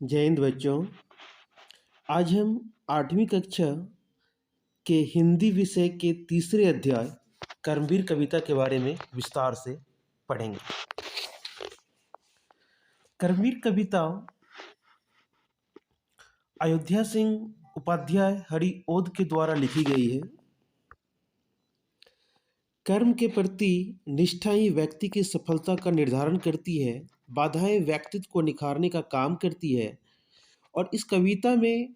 जय हिंद बच्चों। आज हम 8वीं कक्षा के हिंदी विषय के तीसरे अध्याय कर्मवीर कविता के बारे में विस्तार से पढ़ेंगे। कर्मवीर कविता अयोध्या सिंह उपाध्याय हरिओद के द्वारा लिखी गई है। कर्म के प्रति निष्ठा ही व्यक्ति की सफलता का निर्धारण करती है। बाधाएं व्यक्तित्व को निखारने का काम करती है और इस कविता में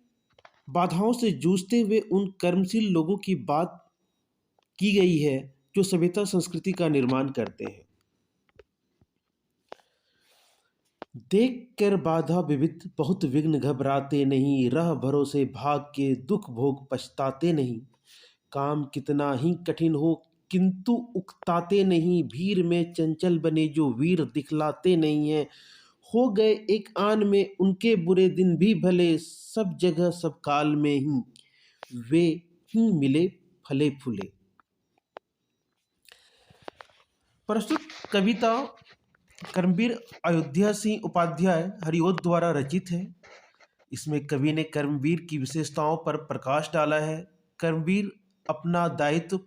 बाधाओं से जूझते हुए उन कर्मशील लोगों की बात की गई है जो सभ्यता संस्कृति का निर्माण करते हैं। देख कर बाधा विविध बहुत विघ्न घबराते नहीं, रह भरोसे भाग के दुख भोग पछताते नहीं। काम कितना ही कठिन हो किंतु उकताते नहीं, भीड़ में चंचल बने जो वीर दिखलाते नहीं है। हो गए एक आन में उनके बुरे दिन भी भले, सब जगह सब काल में ही वे ही मिले फले फूले। प्रस्तुत कविता कर्मवीर अयोध्या सिंह उपाध्याय हरिओद द्वारा रचित है। इसमें कवि ने कर्मवीर की विशेषताओं पर प्रकाश डाला है। कर्मवीर अपना दायित्व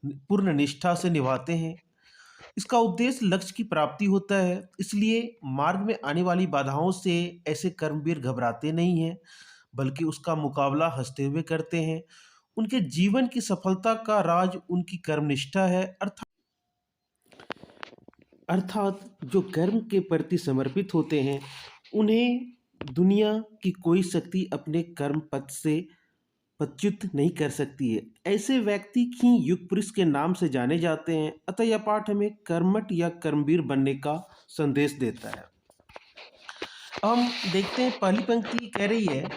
पूर्ण निष्ठा से निभाते हैं। इसका उद्देश्य लक्ष्य की प्राप्ति होता है, इसलिए मार्ग में आने वाली बाधाओं से ऐसे कर्मवीर घबराते नहीं हैं, बल्कि उसका मुकाबला हंसते हुए करते हैं। उनके जीवन की सफलता का राज उनकी कर्मनिष्ठा है। अर्थात जो कर्म के प्रति समर्पित होते हैं उन्हें दुनिया की कोई शक्ति अपने कर्म पथ से पच्युत नहीं कर सकती है। ऐसे व्यक्ति ही युग पुरुष के नाम से जाने जाते हैं। अतः यह पाठ हमें कर्मठ या कर्मवीर बनने का संदेश देता है। हम देखते हैं, पहली पंक्ति कह रही है,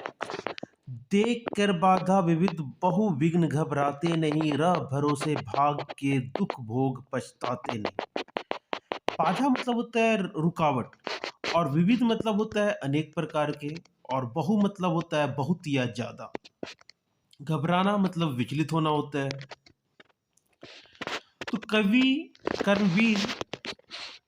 देख कर बाधा विविध बहु विघ्न घबराते नहीं, रह भरोसे भाग के दुख भोग पछताते नहीं। बाधा मतलब होता है रुकावट, और विविध मतलब होता है अनेक प्रकार के, और बहु मतलब होता है बहुत या ज्यादा। घबराना मतलब विचलित होना होता है। तो कवि कर्मवीर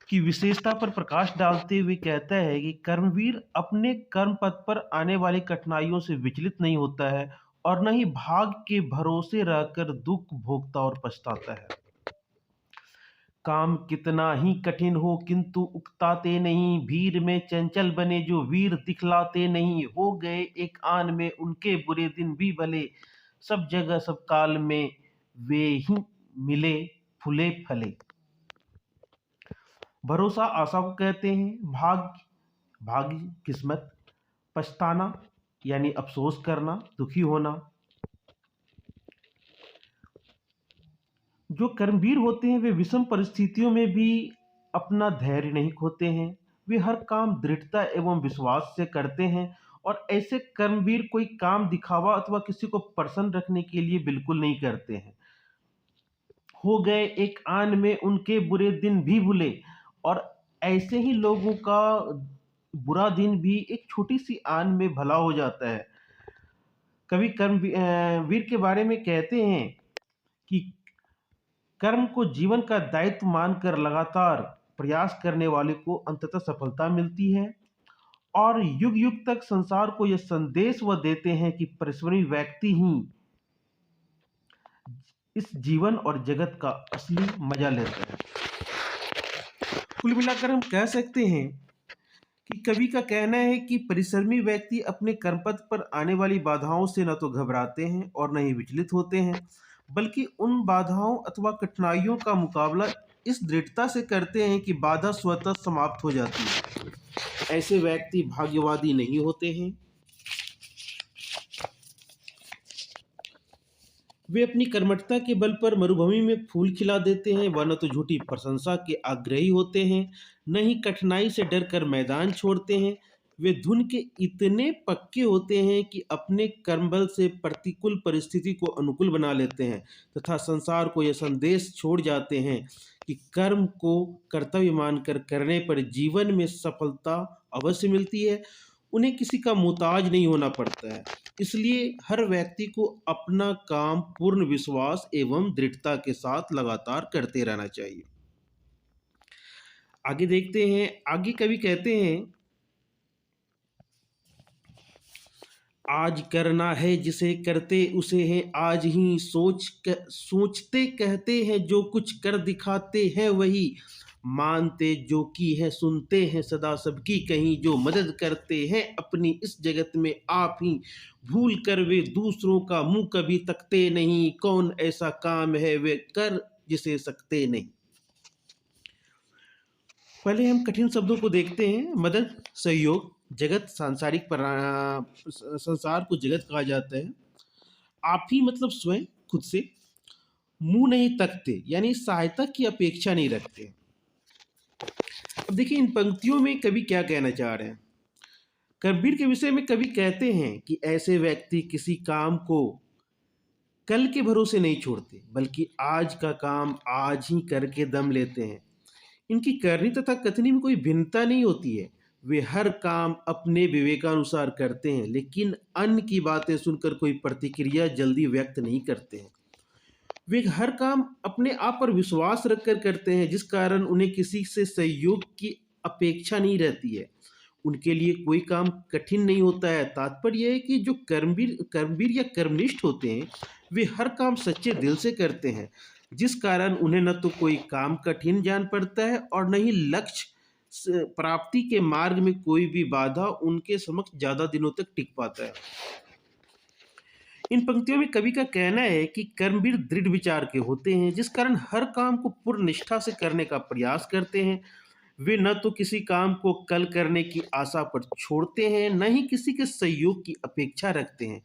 की विशेषता पर प्रकाश डालते हुए कहता है कि कर्मवीर अपने कर्म पथ पर आने वाली कठिनाइयों से विचलित नहीं होता है और न ही भाग के भरोसे रहकर दुख भोगता और पछताता है। काम कितना ही कठिन हो किंतु उकताते नहीं, भीड़ में चंचल बने जो वीर दिखलाते नहीं। हो गए एक आन में उनके बुरे दिन भी भले, सब जगह सब काल में वे ही मिले फूले फले। भरोसा आशा को कहते हैं, भाग्य किस्मत, पछताना यानी अफसोस करना, दुखी होना। जो कर्मवीर होते हैं वे विषम परिस्थितियों में भी अपना धैर्य नहीं खोते हैं। वे हर काम दृढ़ता एवं विश्वास से करते हैं और ऐसे कर्मवीर कोई काम दिखावा अथवा किसी को प्रसन्न रखने के लिए बिल्कुल नहीं करते हैं। हो गए एक आन में उनके बुरे दिन भी भूले, और ऐसे ही लोगों का बुरा दिन भी एक छोटी सी आन में भला हो जाता है। कवि कर्मवीर के बारे में कहते हैं कि कर्म को जीवन का दायित्व मानकर लगातार प्रयास करने वाले को अंततः सफलता मिलती है, और युग युग तक संसार को यह संदेश वह देते हैं कि परिश्रमी व्यक्ति ही इस जीवन और जगत का असली मजा लेता है। कुल मिलाकर हम कह सकते हैं कि कवि का कहना है कि परिश्रमी व्यक्ति अपने कर्मपथ पर आने वाली बाधाओं से न तो घबराते हैं और न ही विचलित होते हैं, बल्कि उन बाधाओं अथवा कठिनाइयों का मुकाबला इस दृढ़ता से करते हैं कि बाधा स्वतः समाप्त हो जाती है। ऐसे व्यक्ति भाग्यवादी नहीं होते हैं। वे अपनी कर्मठता के बल पर मरुभूमि में फूल खिला देते हैं, वह न तो झूठी प्रशंसा के आग्रही होते हैं, न ही कठिनाई से डर कर मैदान छोड़ते हैं। वे धुन के इतने पक्के होते हैं कि अपने कर्मबल से प्रतिकूल परिस्थिति को अनुकूल बना लेते हैं तथा संसार को यह संदेश छोड़ जाते हैं कि कर्म को कर्तव्य मानकर करने पर जीवन में सफलता अवश्य मिलती है। उन्हें किसी का मोहताज नहीं होना पड़ता है। इसलिए हर व्यक्ति को अपना काम पूर्ण विश्वास एवं दृढ़ता के साथ लगातार करते रहना चाहिए। आगे देखते हैं। आगे कवि कहते हैं, आज करना है जिसे करते उसे है आज ही सोचते कहते हैं जो कुछ कर दिखाते हैं वही मानते जो की है सुनते हैं सदा सबकी कहीं जो मदद करते हैं अपनी इस जगत में आप ही भूल कर वे दूसरों का मुंह कभी तकते नहीं कौन ऐसा काम है वे कर जिसे सकते नहीं। पहले हम कठिन शब्दों को देखते हैं। मदद, सहयोग, जगत, संसार को जगत कहा जाता है। आप ही मतलब स्वयं, खुद से। मुंह नहीं तकते यानी सहायता की अपेक्षा नहीं रखते। अब देखिए इन पंक्तियों में कवि क्या कहना चाह रहे हैं। कबीर के विषय में कवि कहते हैं कि ऐसे व्यक्ति किसी काम को कल के भरोसे नहीं छोड़ते बल्कि आज का काम आज ही करके दम लेते हैं। इनकी करनी तथा कथनी में कोई भिन्नता नहीं होती है। वे हर काम अपने विवेकानुसार करते हैं लेकिन अन्य की बातें सुनकर कोई प्रतिक्रिया जल्दी व्यक्त नहीं करते हैं। वे हर काम अपने आप पर विश्वास रखकर करते हैं जिस कारण उन्हें किसी से सहयोग की अपेक्षा नहीं रहती है। उनके लिए कोई काम कठिन नहीं होता है। तात्पर्य यह है कि जो कर्मवीर या कर्मनिष्ठ होते हैं वे हर काम सच्चे दिल से करते हैं जिस कारण उन्हें न तो कोई काम कठिन जान पड़ता है और न ही लक्ष्य प्राप्ति के मार्ग में कोई भी बाधा उनके समक्ष ज्यादा दिनों तक टिक पाता है। इन पंक्तियों में कवि का कहना है कि कर्मवीर दृढ़ विचार के होते हैं जिस कारण हर काम को पूर्ण निष्ठा से करने का प्रयास करते हैं। वे न तो किसी काम को कल करने की आशा पर छोड़ते हैं न ही किसी के सहयोग की अपेक्षा रखते हैं।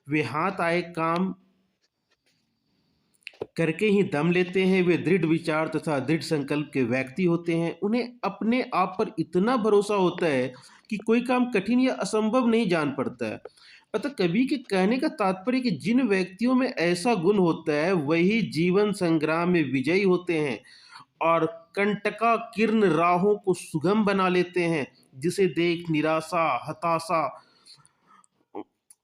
वे हाथ आए काम करके ही दम लेते हैं। वे दृढ़ विचार तथा दृढ़ संकल्प के व्यक्ति होते हैं। उन्हें अपने आप पर इतना भरोसा होता है कि कोई काम कठिन या असंभव नहीं जान पड़ता है। अतः कवि के कहने का तात्पर्य कि जिन व्यक्तियों में ऐसा गुण होता है वही जीवन संग्राम में विजयी होते हैं और कंटका किरण राहों को सुगम बना लेते हैं जिसे देख निराशा, हताशा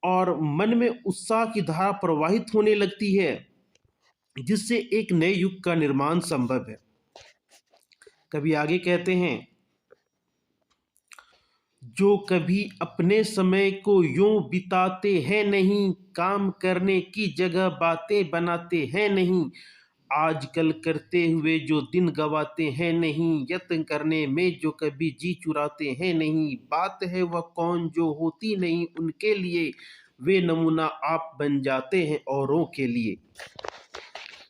और मन में उत्साह की धारा प्रवाहित होने लगती है जिससे एक नए युग का निर्माण संभव है। कभी आगे कहते हैं, जो कभी अपने समय को यूं बिताते हैं नहीं, काम करने की जगह बातें बनाते हैं नहीं, आजकल करते हुए जो दिन गवाते हैं नहीं, यत्न करने में जो कभी जी चुराते हैं नहीं, बात है वह कौन जो होती नहीं उनके लिए, वे नमूना आप बन जाते हैं औरों के लिए।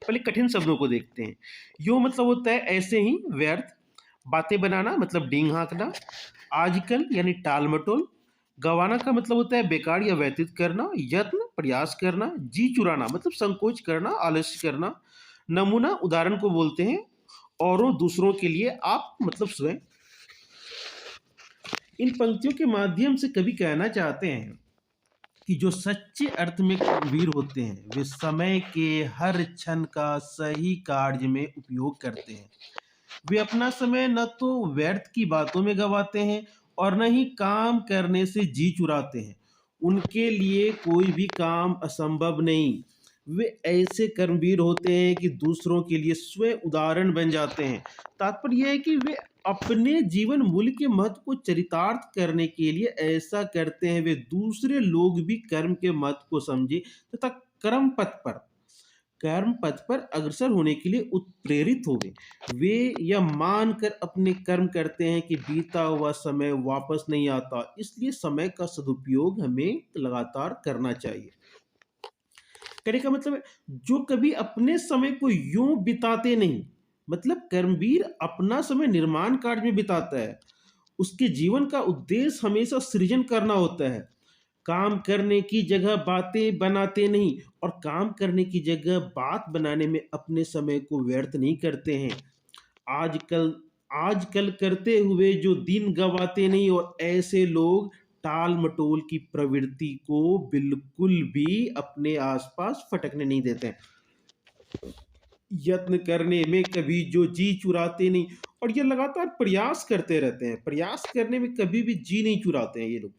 पहले कठिन शब्दों को देखते हैं। यो मतलब होता है ऐसे ही, व्यर्थ। बातें बनाना मतलब डींग हाँकना। आजकल यानी टाल मटोल। गवाना का मतलब होता है बेकार या व्यतीत करना। यत्न प्रयास करना। जी चुराना मतलब संकोच करना, आलस्य करना। नमूना उदाहरण को बोलते हैं। औरों दूसरों के लिए, आप मतलब स्वयं। इन पंक्तियों के माध्यम से कवि कहना चाहते हैं कि जो सच्चे अर्थ में वीर होते हैं वे समय के हर क्षण का सही कार्य में उपयोग करते हैं। वे अपना समय न तो व्यर्थ की बातों में गवाते हैं और न ही काम करने से जी चुराते हैं। उनके लिए कोई भी काम असंभव नहीं। वे ऐसे कर्मवीर होते हैं कि दूसरों के लिए स्वयं उदाहरण बन जाते हैं। तात्पर्य यह है कि वे अपने जीवन मूल्य के महत्व को चरितार्थ करने के लिए ऐसा करते हैं। वे दूसरे लोग भी कर्म के महत्व को समझे तथा कर्म पथ पर अग्रसर होने के लिए उत्प्रेरित हो गए। वे यह मानकर अपने कर्म करते हैं कि बीता हुआ समय वापस नहीं आता, इसलिए समय का सदुपयोग हमें लगातार करना चाहिए। कहने का मतलब है जो कभी अपने समय को यूं बिताते नहीं, मतलब कर्मवीर अपना समय निर्माण कार्य में बिताता है। उसके जीवन का उद्देश्य हमेशा सृजन करना होता है। काम करने की जगह बातें बनाते नहीं और काम करने की जगह बात बनाने में अपने समय को व्यर्थ नहीं करते हैं। आजकल आजकल करते हुए जो दिन गवाते नहीं और ऐसे लोग टाल मटोल की प्रवृत्ति को बिल्कुल भी अपने आसपास फटकने नहीं देते हैं। यत्न करने में कभी जो जी चुराते नहीं और ये लगातार प्रयास करते रहते हैं। प्रयास करने में कभी भी जी नहीं चुराते हैं ये लोग।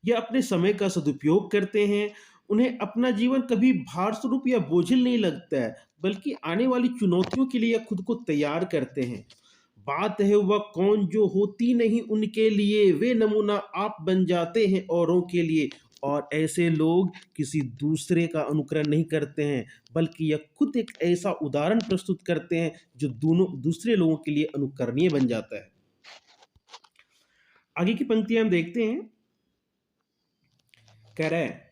ये अपने समय का सदुपयोग करते हैं। उन्हें अपना जीवन कभी भार स्वरूप या बोझिल नहीं लगता है बल्कि आने वाली चुनौतियों के लिए खुद को तैयार करते हैं। बात है वह कौन जो होती नहीं उनके लिए, वे नमूना आप बन जाते हैं औरों के लिए। और ऐसे लोग किसी दूसरे का अनुकरण नहीं करते हैं, बल्कि यह खुद एक ऐसा उदाहरण प्रस्तुत करते हैं जो दोनों दूसरे लोगों के लिए अनुकरणीय बन जाता है। आगे की पंक्तियां हम देखते हैं। कह रहे हैं,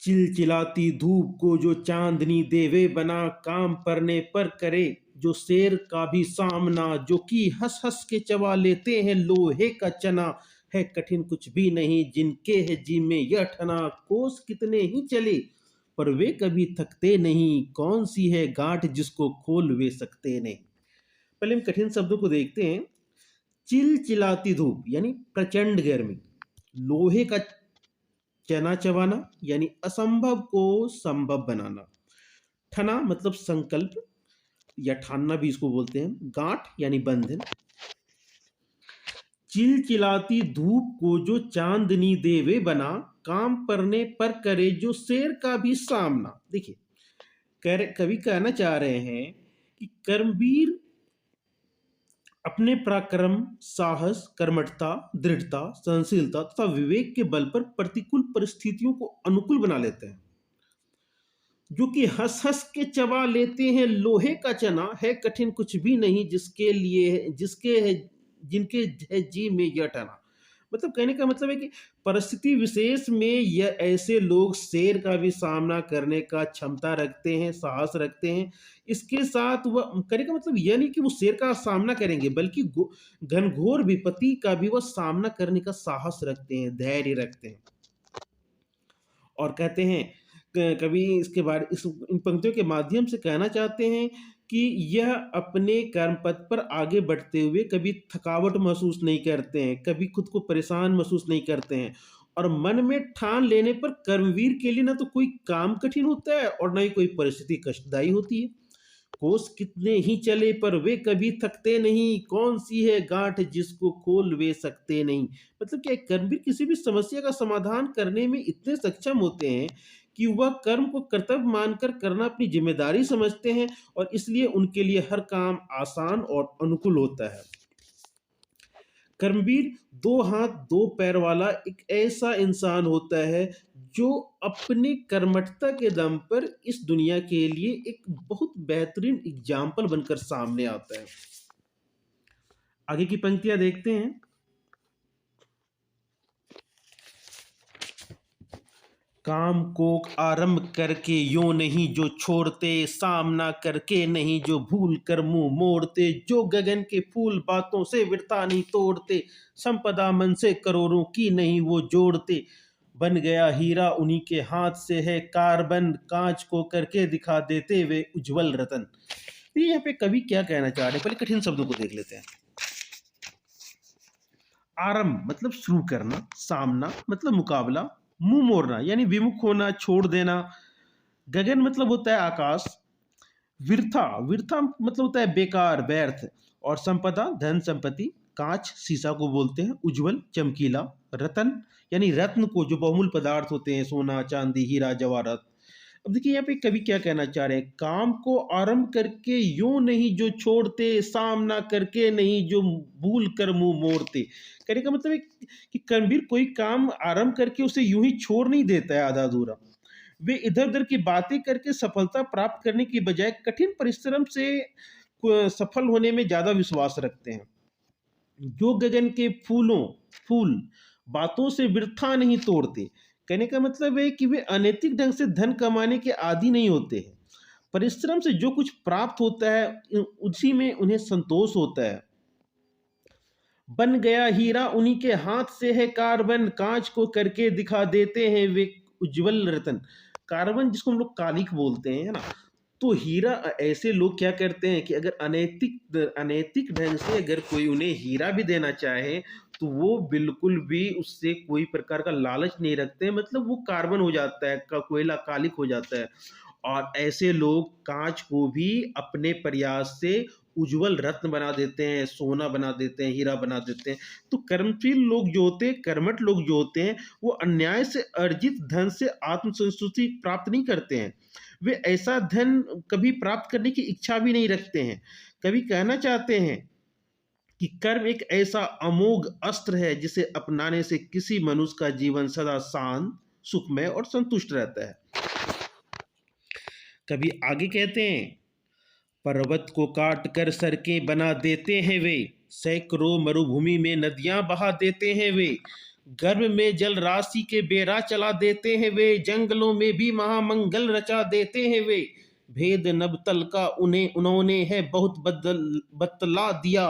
चिलचिलाती धूप को जो चांदनी देवे बना, काम परने पर करे जो शेर का भी सामना, जो कि हंस हंस के चबा लेते हैं लोहे का चना, है कठिन कुछ भी नहीं जिनके है जी में यह ठना, कोस कितने ही चले पर वे कभी थकते नहीं, कौन सी है गांठ जिसको खोल वे सकते नहीं। पहले हम कठिन शब्दों को देखते हैं। चिलचिलाती धूप यानी प्रचंड गर्मी, लोहे का चना चबाना यानी असंभव को संभव बनाना, ठना मतलब संकल्प या ठानना भी इसको बोलते हैं, गांठ यानी बंधन। चिलचिलाती धूप को जो चांदनी देवे बना, काम परने पर करे जो शेर का भी सामना। देखिए, कवि कहना चाह रहे हैं कि कर्मवीर अपने पराक्रम, साहस, कर्मठता, दृढ़ता, सहनशीलता तथा विवेक के बल पर प्रतिकूल परिस्थितियों को अनुकूल बना लेते हैं, जो कि हंस हंस के चबा लेते हैं लोहे का चना, है कठिन कुछ भी नहीं जिसके है जिनके है जी में यह टना। मतलब कहने का मतलब है कि परिस्थिति विशेष में यह ऐसे लोग शेर का भी सामना करने का क्षमता रखते हैं, साहस रखते हैं। इसके साथ वह कहने का मतलब यह नहीं कि वो शेर का सामना करेंगे, बल्कि घनघोर विपत्ति का भी वह सामना करने का साहस रखते हैं, धैर्य रखते हैं। और कहते हैं, कवि इसके बारे इस इन पंक्तियों के माध्यम से कहना चाहते हैं कि यह अपने कर्म पथ पर आगे बढ़ते हुए कभी थकावट महसूस नहीं करते हैं, कभी खुद को परेशान महसूस नहीं करते हैं, और मन में ठान लेने पर कर्मवीर के लिए ना तो कोई काम कठिन होता है और ना ही कोई परिस्थिति कष्टदायी होती है। कोस कितने ही चले पर वे कभी थकते नहीं, कौन सी है गांठ जिसको खोल वे सकते नहीं। मतलब क्या, कर्मवीर किसी भी समस्या का समाधान करने में इतने सक्षम होते हैं कि वह कर्म को कर्तव्य मानकर करना अपनी जिम्मेदारी समझते हैं, और इसलिए उनके लिए हर काम आसान और अनुकूल होता है। कर्मवीर दो हाथ दो पैर वाला एक ऐसा इंसान होता है जो अपनी कर्मठता के दम पर इस दुनिया के लिए एक बहुत बेहतरीन एग्जाम्पल बनकर सामने आता है। आगे की पंक्तियां देखते हैं। काम को आरंभ करके यूं नहीं जो छोड़ते, सामना करके नहीं जो भूल कर मुंह मोड़ते, जो गगन के फूल बातों से विरता नहीं तोड़ते, संपदा मन से करोड़ों की नहीं वो जोड़ते, बन गया हीरा उन्हीं के हाथ से है कार्बन, कांच को करके दिखा देते वे उज्जवल रतन। ये यहाँ पे कवि क्या कहना चाह रहे हैं, पहले कठिन शब्दों को देख लेते हैं। आरंभ मतलब शुरू करना, सामना मतलब मुकाबला, मुंह मोड़ना यानी विमुख होना, छोड़ देना, गगन मतलब होता है आकाश, विरथा विरथा मतलब होता है बेकार, व्यर्थ, और संपदा धन संपत्ति, कांच शीशा को बोलते हैं, उज्जवल चमकीला, रतन यानी रत्न को जो बहुमूल्य पदार्थ होते हैं, सोना चांदी हीरा जवाहरात। अब देखिए यहाँ पे कवि क्या कहना चाह रहे हैं, काम को आरंभ करके यूं नहीं जो छोड़ते, सामना करके नहीं जो भूल कर मुंह मोड़ते। कहने का मतलब है कि कर्मवीर कोई काम आरंभ करके उसे यूं ही छोड़ नहीं देता है आधा अधूरा। वे इधर उधर की बातें करके सफलता प्राप्त करने की बजाय कठिन परिश्रम से सफल होने में ज्यादा विश्वास रखते हैं। जो गगन के फूल बातों से वृथा नहीं तोड़ते। कहने का मतलब है कि वे अनैतिक ढंग से धन कमाने के आदी नहीं होते हैं। परिश्रम से जो कुछ प्राप्त होता है उसी में उन्हें संतोष होता है। बन गया हीरा उन्हीं के हाथ से है कार्बन, कांच को करके दिखा देते हैं वे उज्जवल रतन। कार्बन जिसको हम लोग कालिक बोलते हैं, है ना। तो हीरा, ऐसे लोग क्या करते हैं कि अगर अनैतिक ढंग से अगर कोई उन्हें हीरा भी देना चाहे तो वो बिल्कुल भी उससे कोई प्रकार का लालच नहीं रखते हैं, मतलब वो कार्बन हो जाता है, कोयला कालिक हो जाता है। और ऐसे लोग कांच को भी अपने प्रयास से उज्जवल रत्न बना देते हैं, सोना बना देते हैं, हीरा बना देते हैं। तो कर्मशील लोग जो होते हैं, कर्मठ लोग जो होते हैं, वो अन्याय से अर्जित धन से आत्मसंतुष्टि प्राप्त नहीं करते हैं। वे ऐसा धन कभी प्राप्त करने की इच्छा भी नहीं रखते हैं। कभी कहना चाहते हैं कि कर्म एक ऐसा अमोघ अस्त्र है जिसे अपनाने से किसी मनुष्य का जीवन सदा शांत, सुखमय और संतुष्ट रहता है। कभी आगे कहते हैं, पर्वत को काट कर सड़कें बना देते हैं वे, सैकड़ों मरुभूमि में नदियां बहा देते हैं वे, गर्भ में जल राशि के बेड़ा चला देते हैं वे, जंगलों में भी महामंगल रचा देते हैं वे, भेद नबतल का उन्हें उन्होंने है बहुत बतला दिया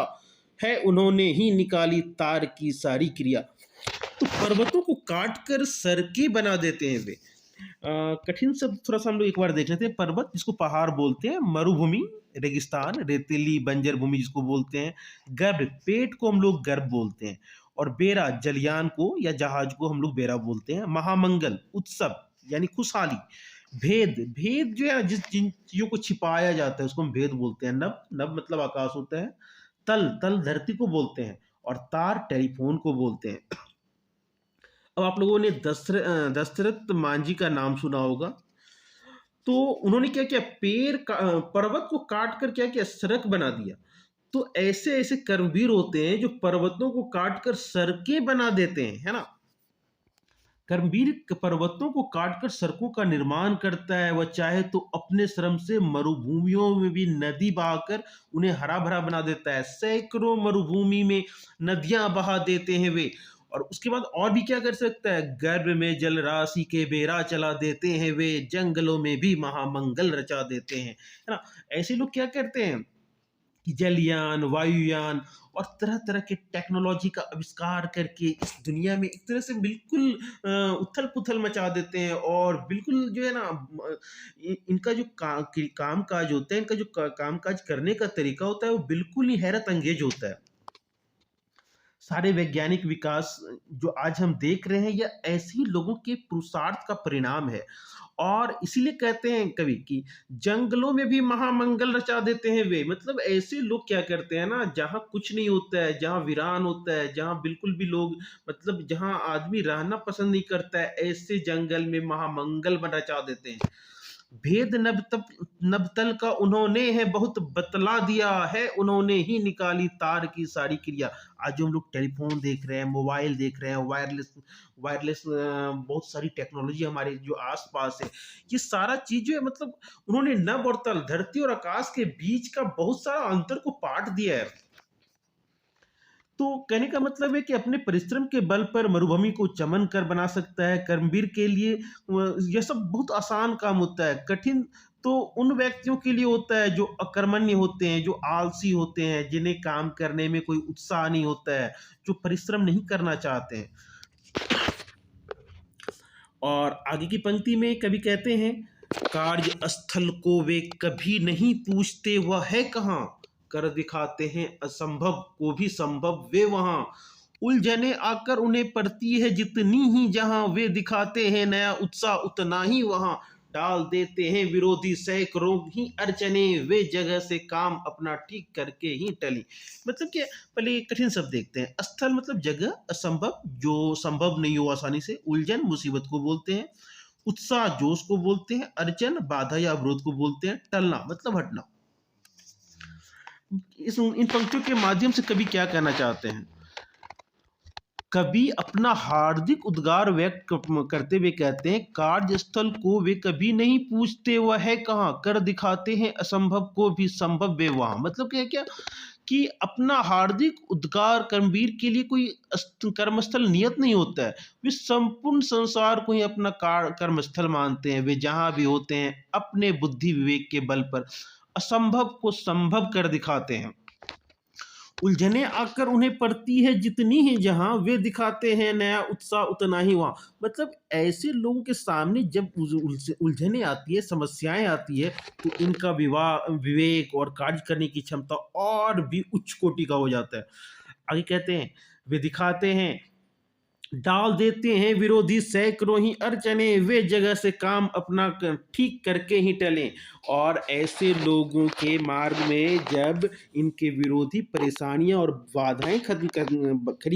है, उन्होंने ही निकाली तार की सारी क्रिया। तो पर्वतों को काट कर सड़कें बना देते हैं वे। कठिन शब्द थोड़ा सा हम लोग एक बार देख लेते हैं। पर्वत जिसको पहाड़ बोलते हैं, मरुभूमि रेगिस्तान रेतीली बंजर भूमि जिसको बोलते हैं, गर्भ पेट को हम लोग गर्भ बोलते हैं, और बेरा जलयान को या जहाज को हम लोग बेरा बोलते हैं, महामंगल उत्सव यानी खुशहाली, भेद भेद जो है जिस जिन चीजों को छिपाया जाता है उसको हम भेद बोलते हैं, नभ नभ मतलब आकाश होता है, तल तल धरती को बोलते हैं, और तार टेलीफोन को बोलते हैं। अब आप लोगों ने दशरथ मांझी का नाम सुना होगा। तो उन्होंने क्या किया, पर्वत को काट कर क्या किया, सड़क बना दिया। तो ऐसे ऐसे कर्मवीर होते हैं जो पर्वतों को काट कर सड़कें बना देते हैं, है ना। कर्मवीर पर्वतों को काटकर सड़कों का निर्माण करता है। वह चाहे तो अपने श्रम से मरुभूमियों में भी नदी बहाकर उन्हें हरा भरा बना देता है। सैकड़ों मरुभूमि में नदियां बहा देते हैं वे। और उसके बाद और भी क्या कर सकता है, गर्भ में जल राशि के बेड़ा चला देते हैं वे, जंगलों में भी महामंगल रचा देते हैं, है ना। ऐसे लोग क्या करते हैं कि जलयान, वायुयान और तरह तरह के टेक्नोलॉजी का आविष्कार करके इस दुनिया में एक तरह से बिल्कुल उथल पुथल मचा देते हैं। और बिल्कुल जो है ना, इनका जो काम काज होता है, इनका जो काम काज करने का तरीका होता है, वो बिल्कुल ही हैरत अंगेज होता है। सारे वैज्ञानिक विकास जो आज हम देख रहे हैं, यह ऐसे ही लोगों के पुरुषार्थ का परिणाम है। और इसीलिए कहते हैं कवि कि जंगलों में भी महामंगल रचा देते हैं वे। मतलब ऐसे लोग क्या करते हैं ना, जहाँ कुछ नहीं होता है, जहाँ वीरान होता है, जहाँ बिल्कुल भी लोग, मतलब जहाँ आदमी रहना पसंद नहीं करता है, ऐसे जंगल में महामंगल रचा देते हैं। भेद नबतल का उन्होंने है बहुत बतला दिया है, उन्होंने ही निकाली तार की सारी क्रिया। आज जो हम लोग टेलीफोन देख रहे हैं, मोबाइल देख रहे हैं, वायरलेस वायरलेस बहुत सारी टेक्नोलॉजी हमारे जो आसपास है, ये सारा चीज जो है, मतलब उन्होंने नभ और तल, धरती और आकाश के बीच का बहुत सारा अंतर को पाट दिया है। तो कहने का मतलब है कि अपने परिश्रम के बल पर मरुभूमि को चमन कर बना सकता है। कर्मवीर के लिए यह सब बहुत आसान काम होता है। कठिन तो उन व्यक्तियों के लिए होता है जो अकर्मण्य होते हैं, जो आलसी होते हैं, जिन्हें काम करने में कोई उत्साह नहीं होता है, जो परिश्रम नहीं करना चाहते हैं। और आगे की पंक्ति में कवि कहते हैं, कार्य स्थल को वे कभी नहीं पूछते वह है कहाँ, कर दिखाते हैं असंभव को भी संभव वे वहां, उलझने आकर उन्हें पड़ती है जितनी ही जहां, वे दिखाते हैं नया उत्साह उतना ही वहां, डाल देते हैं विरोधी सैकड़ों ही अड़चने, वे जगह से काम अपना ठीक करके ही टली। मतलब कि पहले कठिन शब्द देखते हैं। स्थल मतलब जगह, असंभव जो संभव नहीं हो आसानी से, उलझन मुसीबत को बोलते हैं, उत्साह जोश को बोलते हैं, अड़चन बाधा या अवरोध को बोलते हैं, टलना मतलब हटना। इन पंक्तियों के माध्यम से कवि क्या कहना चाहते हैं, कवि अपना हार्दिक उद्गार व्यक्त करते हुए कहते हैं, कार्यस्थल को वे कभी नहीं पूछते वह है कहाँ, कर दिखाते हैं असंभव को भी संभव वे वहां। मतलब क्या क्या कि अपना हार्दिक उद्गार कर्मवीर के लिए कोई कर्मस्थल नियत नहीं होता है। वे संपूर्ण संसार को ही अपना कर्मस्थल मानते हैं। वे जहां भी होते हैं अपने बुद्धि विवेक के बल पर असंभव को संभव कर दिखाते हैं। उलझने आकर उन्हें पड़ती है जितनी ही जहां, वे दिखाते हैं नया उत्साह उतना ही वहां। मतलब ऐसे लोगों के सामने जब उलझने आती है, समस्याएं आती है, तो इनका विवेक और कार्य करने की क्षमता और भी उच्च कोटि का हो जाता है। आगे कहते हैं, वे दिखाते हैं, डाल देते हैं विरोधी सैकड़ों ही अड़चने, वे जगह से काम अपना ठीक करके ही टलें। और ऐसे लोगों के मार्ग में जब इनके विरोधी परेशानियां और बाधाएं खड़ी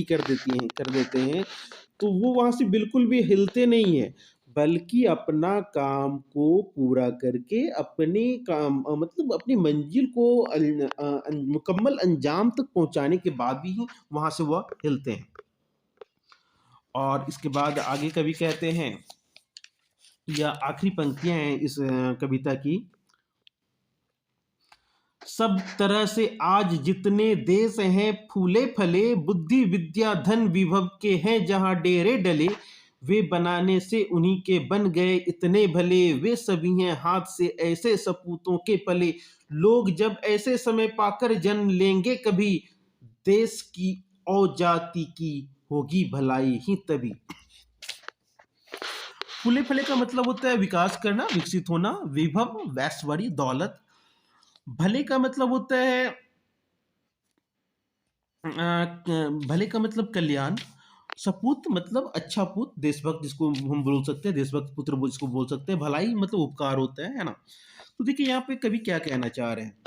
कर देते हैं, तो वो वहां से बिल्कुल भी हिलते नहीं है। बल्कि अपना काम को पूरा करके अपने काम मतलब अपनी मंजिल को मुकम्मल अंजाम तक पहुंचाने के बाद भी ही वहां से वह हिलते हैं। और इसके बाद आगे कवि कहते हैं, या आखिरी पंक्तियां हैं इस कविता की। सब तरह से आज जितने देश हैं फूले फले, बुद्धि विद्या धन विभव के हैं जहां डेरे डले, वे बनाने से उन्हीं के बन गए इतने भले, वे सभी हैं हाथ से ऐसे सपूतों के पले, लोग जब ऐसे समय पाकर जन्म लेंगे कभी, देश की और जाति की होगी भलाई ही तभी। फूले फले का मतलब होता है विकास करना, विकसित होना, विभव वैश्वर्य दौलत। भले का मतलब होता है भले का मतलब कल्याण। सपूत मतलब अच्छा पुत्र, देशभक्त जिसको हम बोल सकते हैं, देशभक्त पुत्र जिसको बोल सकते हैं। भलाई मतलब उपकार होता है ना। तो देखिए यहाँ पे कवि क्या कहना चाह रहे हैं।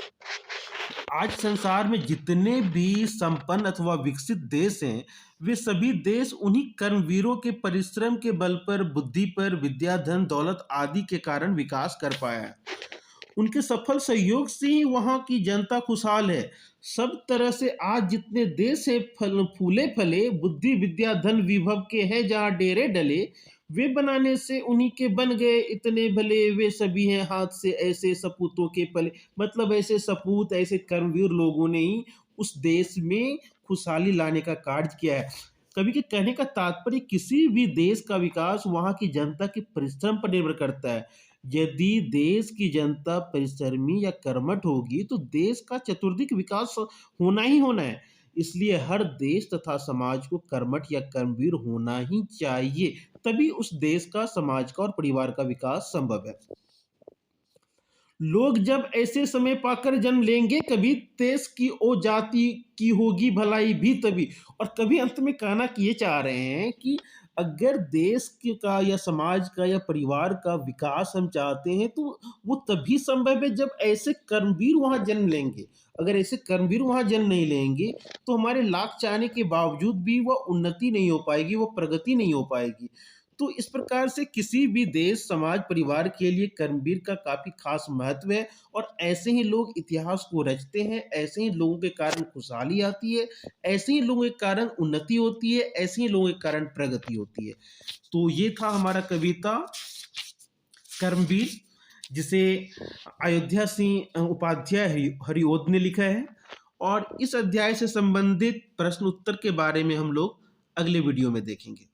आज संसार में जितने भी संपन्न अथवा विकसित देश हैं, वे सभी देश उन्हीं कर्मवीरों के परिश्रम के बल पर, बुद्धि पर, विद्या धन दौलत आदि के कारण विकास कर पाया है। उनके सफल सहयोग से ही वहां की जनता खुशहाल है। सब तरह से आज जितने देश है फूले फले, बुद्धि विद्या धन विभव के हैं जहां डेरे डले, वे बनाने से उन्हीं के बन गए इतने भले, वे सभी हैं हाथ से ऐसे सपूतों के पले। मतलब ऐसे सपूत, ऐसे कर्मवीर लोगों ने ही उस देश में खुशहाली लाने का कार्य किया है। कवि के कहने का तात्पर्य किसी भी देश का विकास वहां की जनता के परिश्रम पर निर्भर करता है। यदि देश की जनता परिश्रमी या कर्मठ होगी तो देश का चतुर्दिक विकास होना ही होना है। इसलिए हर देश तथा समाज को कर्मठ या कर्मवीर होना ही चाहिए, तभी उस देश का, समाज का और परिवार का विकास संभव है। लोग जब ऐसे समय पाकर जन्म लेंगे कभी, देश की ओ जाति की होगी भलाई भी तभी। और कभी अंत में कहना कि ये चाह रहे हैं कि अगर देश का या समाज का या परिवार का विकास हम चाहते हैं तो वो तभी संभव है जब ऐसे कर्मवीर वहां जन्म लेंगे। अगर ऐसे कर्मवीर वहां जन्म नहीं लेंगे तो हमारे लाख चाहने के बावजूद भी वह उन्नति नहीं हो पाएगी, वो प्रगति नहीं हो पाएगी। तो इस प्रकार से किसी भी देश, समाज, परिवार के लिए कर्मवीर का काफी खास महत्व है। और ऐसे ही लोग इतिहास को रचते हैं, ऐसे ही लोगों के कारण खुशहाली आती है, ऐसे ही लोगों के कारण उन्नति होती है, ऐसे ही लोगों के कारण प्रगति होती है। तो ये था हमारा कविता कर्मवीर, जिसे अयोध्या सिंह उपाध्याय हरिओद ने लिखा है। और इस अध्याय से संबंधित प्रश्न उत्तर के बारे में हम लोग अगले वीडियो में देखेंगे।